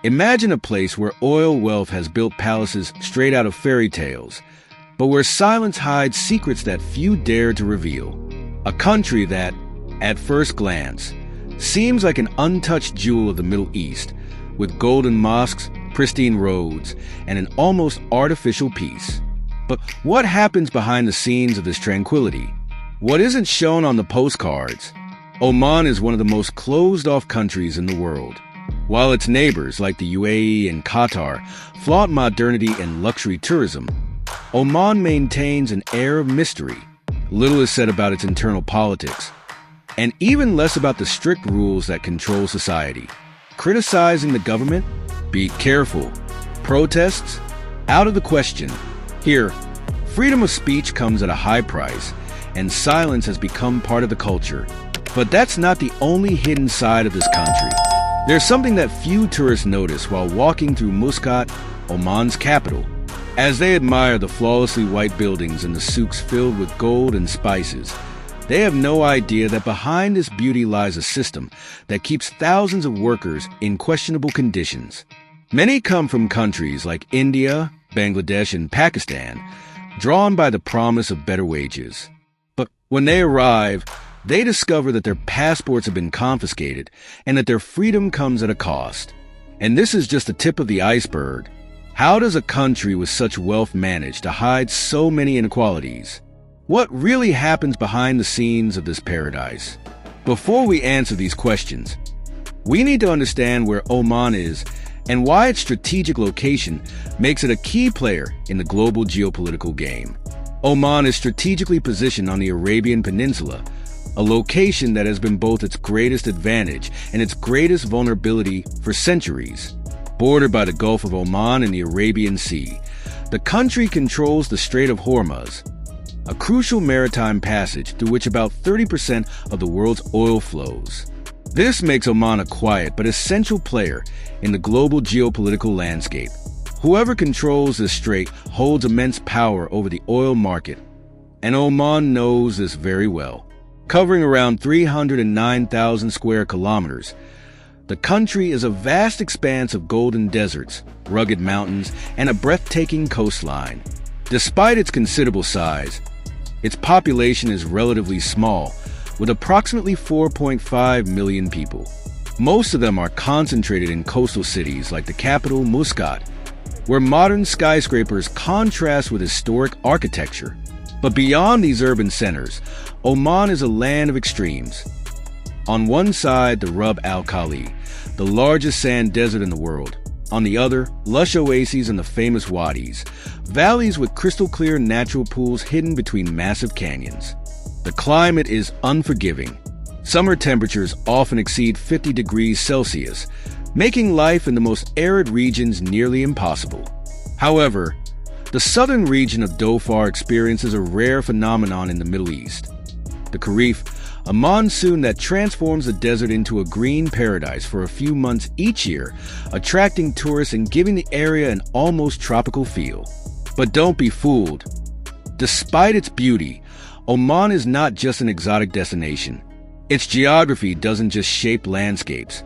Imagine a place where oil wealth has built palaces straight out of fairy tales, but where silence hides secrets that few dare to reveal. A country that, at first glance, seems like an untouched jewel of the Middle East, with golden mosques, pristine roads, and an almost artificial peace. But what happens behind the scenes of this tranquility? What isn't shown on the postcards? Oman is one of the most closed-off countries in the world. While its neighbors, like the UAE and Qatar, flaunt modernity and luxury tourism, Oman maintains an air of mystery. Little is said about its internal politics, and even less about the strict rules that control society. Criticizing the government? Be careful. Protests? Out of the question. Here, freedom of speech comes at a high price, and silence has become part of the culture. But that's not the only hidden side of this country. There's something that few tourists notice while walking through Muscat, Oman's capital. As they admire the flawlessly white buildings and the souks filled with gold and spices, they have no idea that behind this beauty lies a system that keeps thousands of workers in questionable conditions. Many come from countries like India, Bangladesh, and Pakistan, drawn by the promise of better wages. But when they arrive, they discover that their passports have been confiscated and that their freedom comes at a cost. And this is just the tip of the iceberg. How does a country with such wealth manage to hide so many inequalities? What really happens behind the scenes of this paradise? Before we answer these questions, we need to understand where Oman is and why its strategic location makes it a key player in the global geopolitical game. Oman is strategically positioned on the Arabian Peninsula, a location that has been both its greatest advantage and its greatest vulnerability for centuries. Bordered by the Gulf of Oman and the Arabian Sea, the country controls the Strait of Hormuz, a crucial maritime passage through which about 30% of the world's oil flows. This makes Oman a quiet but essential player in the global geopolitical landscape. Whoever controls this strait holds immense power over the oil market, and Oman knows this very well. Covering around 309,000 square kilometers, the country is a vast expanse of golden deserts, rugged mountains, and a breathtaking coastline. Despite its considerable size, its population is relatively small, with approximately 4.5 million people. Most of them are concentrated in coastal cities like the capital, Muscat, where modern skyscrapers contrast with historic architecture. But beyond these urban centers, Oman is a land of extremes. On one side, the Rub al Khali, the largest sand desert in the world. On the other, lush oases and the famous wadis, valleys with crystal-clear natural pools hidden between massive canyons. The climate is unforgiving. Summer temperatures often exceed 50 degrees Celsius, making life in the most arid regions nearly impossible. However, the southern region of Dhofar experiences a rare phenomenon in the Middle East. The Kharif, a monsoon that transforms the desert into a green paradise for a few months each year, attracting tourists and giving the area an almost tropical feel. But don't be fooled. Despite its beauty, Oman is not just an exotic destination. Its geography doesn't just shape landscapes.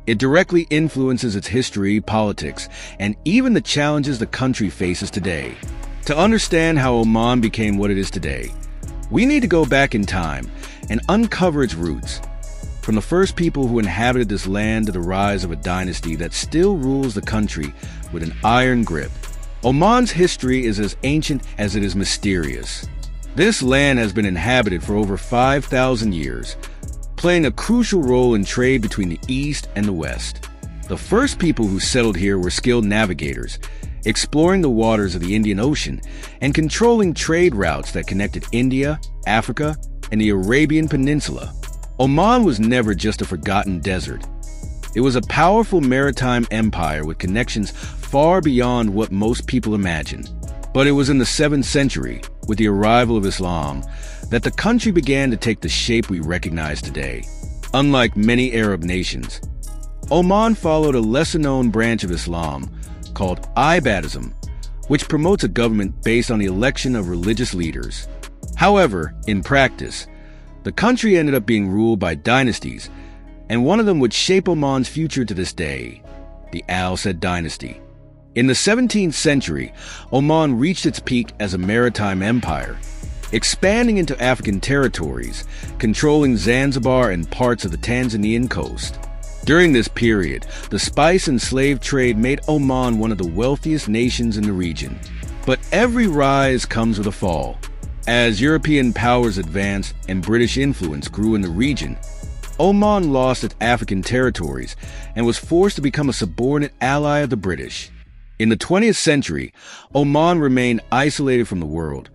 It directly influences its history, politics, and even the challenges the country faces today. To understand how Oman became what it is today, we need to go back in time and uncover its roots. From the first people who inhabited this land to the rise of a dynasty that still rules the country with an iron grip. Oman's history is as ancient as it is mysterious. This land has been inhabited for over 5,000 years, playing a crucial role in trade between the East and the West. The first people who settled here were skilled navigators, exploring the waters of the Indian Ocean and controlling trade routes that connected India, Africa, and the Arabian Peninsula. Oman was never just a forgotten desert. It was a powerful maritime empire with connections far beyond what most people imagine. But it was in the 7th century, with the arrival of Islam, that the country began to take the shape we recognize today. Unlike many Arab nations, Oman followed a lesser-known branch of Islam called Ibadism, which promotes a government based on the election of religious leaders. However, in practice, the country ended up being ruled by dynasties, and one of them would shape Oman's future to this day. the Al Saud dynasty. In the 17th century, Oman reached its peak as a maritime empire, expanding into African territories, controlling Zanzibar and parts of the Tanzanian coast. During this period, the spice and slave trade made Oman one of the wealthiest nations in the region. But every rise comes with a fall. As European powers advanced and British influence grew in the region, Oman lost its African territories and was forced to become a subordinate ally of the British. In the 20th century, Oman remained isolated from the world,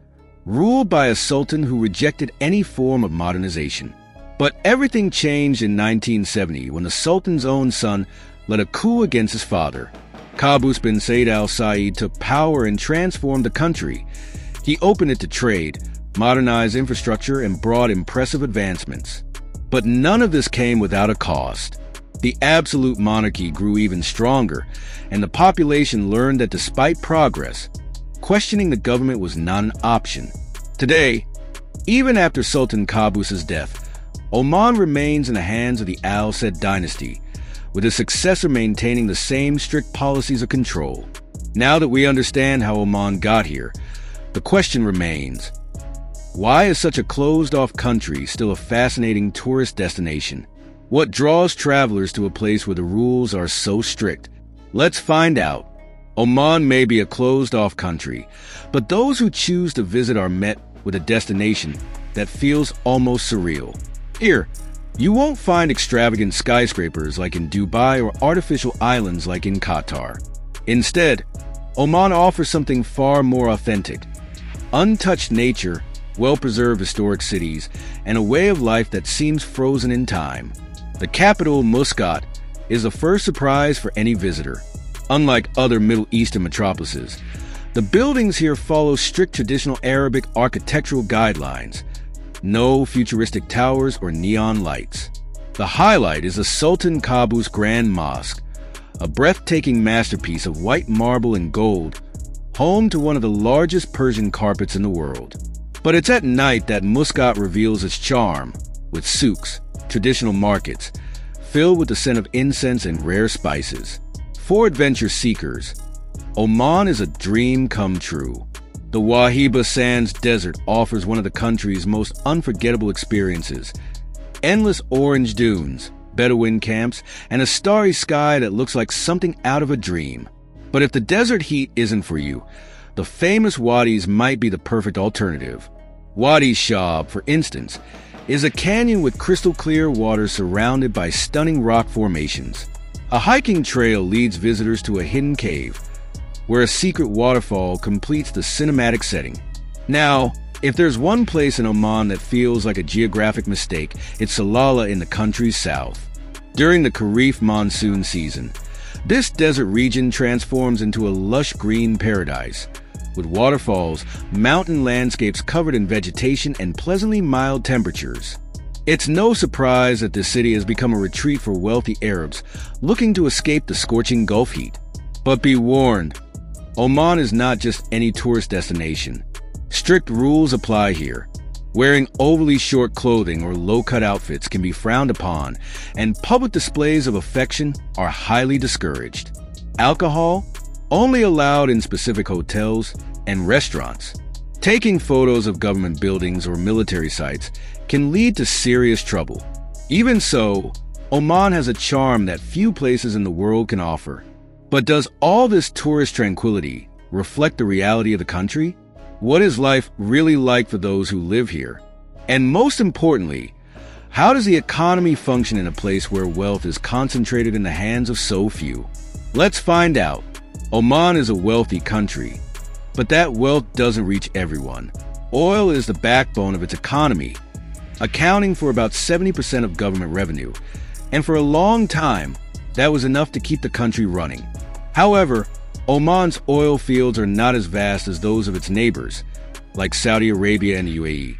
ruled by a sultan who rejected any form of modernization. But everything changed in 1970 when the sultan's own son led a coup against his father. Qaboos bin Said al Said took power and transformed the country. He opened it to trade, modernized infrastructure, and brought impressive advancements. But none of this came without a cost. The absolute monarchy grew even stronger, and the population learned that despite progress, questioning the government was not an option. Today, even after Sultan Qaboos's death, Oman remains in the hands of the Al Saud dynasty, with his successor maintaining the same strict policies of control. Now that we understand how Oman got here, the question remains, why is such a closed-off country still a fascinating tourist destination? What draws travelers to a place where the rules are so strict? Let's find out. Oman may be a closed-off country, but those who choose to visit are met with a destination that feels almost surreal. Here, you won't find extravagant skyscrapers like in Dubai or artificial islands like in Qatar. Instead, Oman offers something far more authentic: untouched nature, well-preserved historic cities, and a way of life that seems frozen in time. The capital, Muscat, is the first surprise for any visitor. Unlike other Middle Eastern metropolises, the buildings here follow strict traditional Arabic architectural guidelines. No futuristic towers or neon lights. The highlight is the Sultan Qaboos Grand Mosque, a breathtaking masterpiece of white marble and gold, home to one of the largest Persian carpets in the world. But it's at night that Muscat reveals its charm, with souks, traditional markets, filled with the scent of incense and rare spices. For adventure seekers, Oman is a dream come true. The Wahiba Sands Desert offers one of the country's most unforgettable experiences. Endless orange dunes, Bedouin camps, and a starry sky that looks like something out of a dream. But if the desert heat isn't for you, the famous wadis might be the perfect alternative. Wadi Shab, for instance, is a canyon with crystal clear water surrounded by stunning rock formations. A hiking trail leads visitors to a hidden cave, where a secret waterfall completes the cinematic setting. Now, if there's one place in Oman that feels like a geographic mistake, it's Salalah in the country's south. During the Kharif monsoon season, this desert region transforms into a lush green paradise, with waterfalls, mountain landscapes covered in vegetation, and pleasantly mild temperatures. It's no surprise that this city has become a retreat for wealthy Arabs looking to escape the scorching Gulf heat. But be warned, Oman is not just any tourist destination. Strict rules apply here. Wearing overly short clothing or low-cut outfits can be frowned upon, and public displays of affection are highly discouraged. Alcohol only allowed in specific hotels and restaurants. Taking photos of government buildings or military sites can lead to serious trouble. Even so, Oman has a charm that few places in the world can offer. But does all this tourist tranquility reflect the reality of the country? What is life really like for those who live here? And most importantly, how does the economy function in a place where wealth is concentrated in the hands of so few? Let's find out. Oman is a wealthy country, but that wealth doesn't reach everyone. Oil is the backbone of its economy, accounting for about 70% of government revenue, and for a long time, that was enough to keep the country running. However, Oman's oil fields are not as vast as those of its neighbors, like Saudi Arabia and the UAE,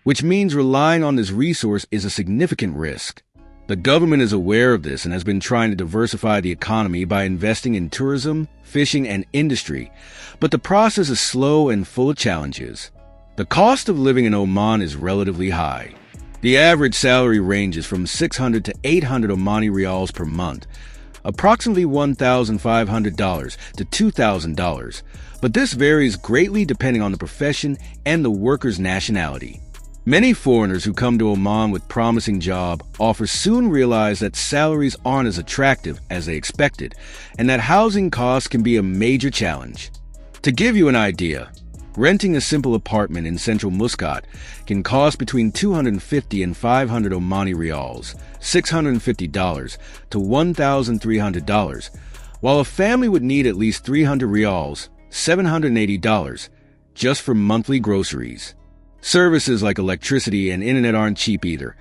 which means relying on this resource is a significant risk. The government is aware of this and has been trying to diversify the economy by investing in tourism, fishing, and industry, but the process is slow and full of challenges. The cost of living in Oman is relatively high. The average salary ranges from 600 to 800 Omani Rials per month, approximately $1,500 to $2,000, but this varies greatly depending on the profession and the worker's nationality. Many foreigners who come to Oman with promising job offers soon realize that salaries aren't as attractive as they expected, and that housing costs can be a major challenge. To give you an idea, renting a simple apartment in central Muscat can cost between 250 and 500 Omani Rials, $650 to $1,300, while a family would need at least 300 Rials, $780, just for monthly groceries. Services like electricity and internet aren't cheap either,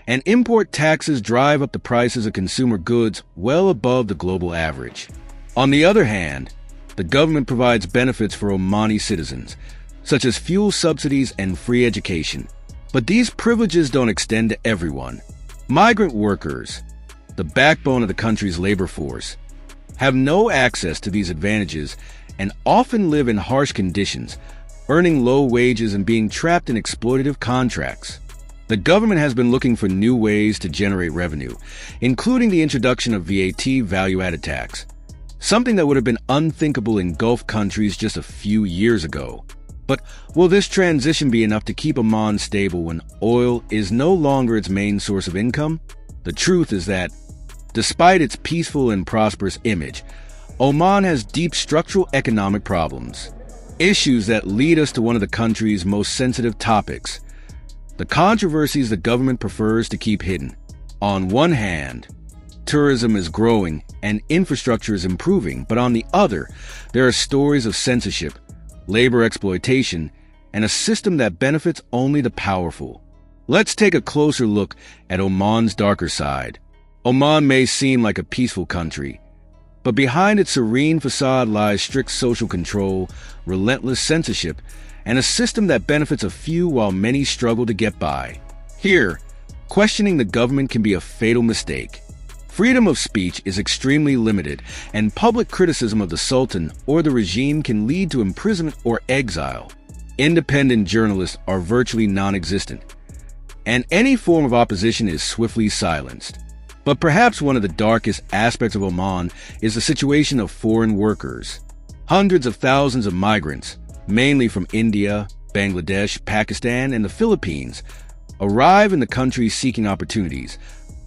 and import taxes drive up the prices of consumer goods well above the global average. On the other hand, the government provides benefits for Omani citizens, such as fuel subsidies and free education. But these privileges don't extend to everyone. Migrant workers, the backbone of the country's labor force, have no access to these advantages and often live in harsh conditions, earning low wages and being trapped in exploitative contracts. The government has been looking for new ways to generate revenue, including the introduction of VAT value-added tax, something that would have been unthinkable in Gulf countries just a few years ago. But will this transition be enough to keep Oman stable when oil is no longer its main source of income? The truth is that, despite its peaceful and prosperous image, Oman has deep structural economic problems. Issues that lead us to one of the country's most sensitive topics, the controversies the government prefers to keep hidden. On one hand, tourism is growing and infrastructure is improving, but on the other, there are stories of censorship, labor exploitation, and a system that benefits only the powerful. Let's take a closer look at Oman's darker side. Oman may seem like a peaceful country, but behind its serene facade lies strict social control, relentless censorship, and a system that benefits a few while many struggle to get by. Here, questioning the government can be a fatal mistake. Freedom of speech is extremely limited, and public criticism of the Sultan or the regime can lead to imprisonment or exile. Independent journalists are virtually non-existent, and any form of opposition is swiftly silenced. But perhaps one of the darkest aspects of Oman is the situation of foreign workers. Hundreds of thousands of migrants, mainly from India, Bangladesh, Pakistan, and the Philippines, arrive in the country seeking opportunities,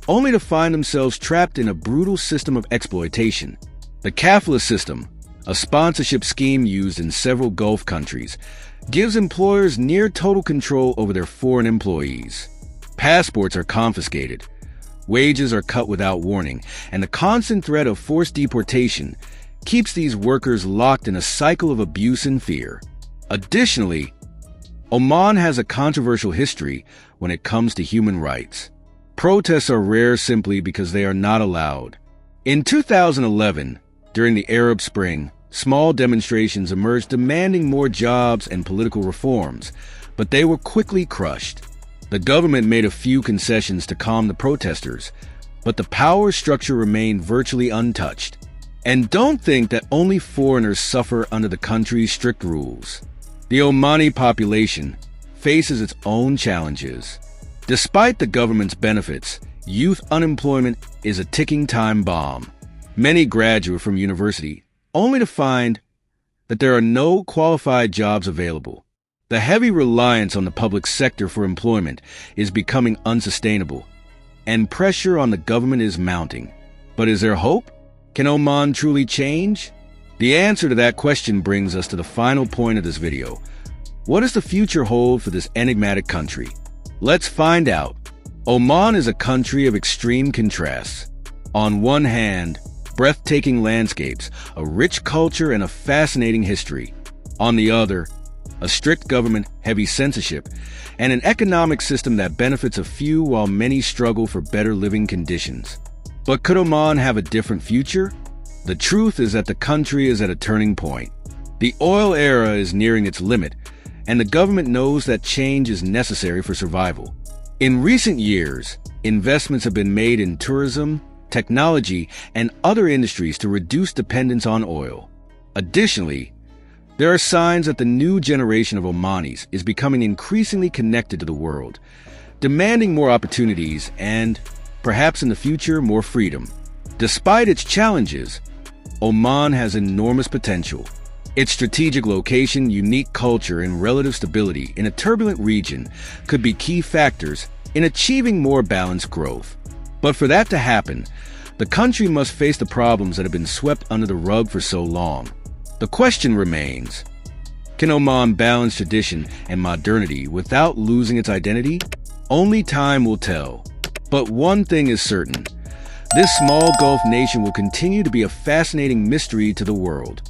only to find themselves trapped in a brutal system of exploitation. The kafala system, a sponsorship scheme used in several Gulf countries, gives employers near total control over their foreign employees. Passports are confiscated, wages are cut without warning, and the constant threat of forced deportation keeps these workers locked in a cycle of abuse and fear. Additionally, Oman has a controversial history when it comes to human rights. Protests are rare simply because they are not allowed. In 2011, during the Arab Spring, small demonstrations emerged demanding more jobs and political reforms, but they were quickly crushed. The government made a few concessions to calm the protesters, but the power structure remained virtually untouched. And don't think that only foreigners suffer under the country's strict rules. The Omani population faces its own challenges. Despite the government's benefits, youth unemployment is a ticking time bomb. Many graduate from university only to find that there are no qualified jobs available. The heavy reliance on the public sector for employment is becoming unsustainable, and pressure on the government is mounting. But is there hope? Can Oman truly change? The answer to that question brings us to the final point of this video. What does the future hold for this enigmatic country? Let's find out. Oman is a country of extreme contrasts. On one hand, breathtaking landscapes, a rich culture, and a fascinating history. On the other, a strict government, heavy censorship, and an economic system that benefits a few while many struggle for better living conditions. But could Oman have a different future? The truth is that the country is at a turning point. The oil era is nearing its limit, and the government knows that change is necessary for survival. In recent years, investments have been made in tourism, technology, and other industries to reduce dependence on oil. Additionally, there are signs that the new generation of Omanis is becoming increasingly connected to the world, demanding more opportunities and, perhaps in the future, more freedom. Despite its challenges, Oman has enormous potential. Its strategic location, unique culture, and relative stability in a turbulent region could be key factors in achieving more balanced growth. But for that to happen, the country must face the problems that have been swept under the rug for so long. The question remains, can Oman balance tradition and modernity without losing its identity? Only time will tell. But one thing is certain, this small Gulf nation will continue to be a fascinating mystery to the world.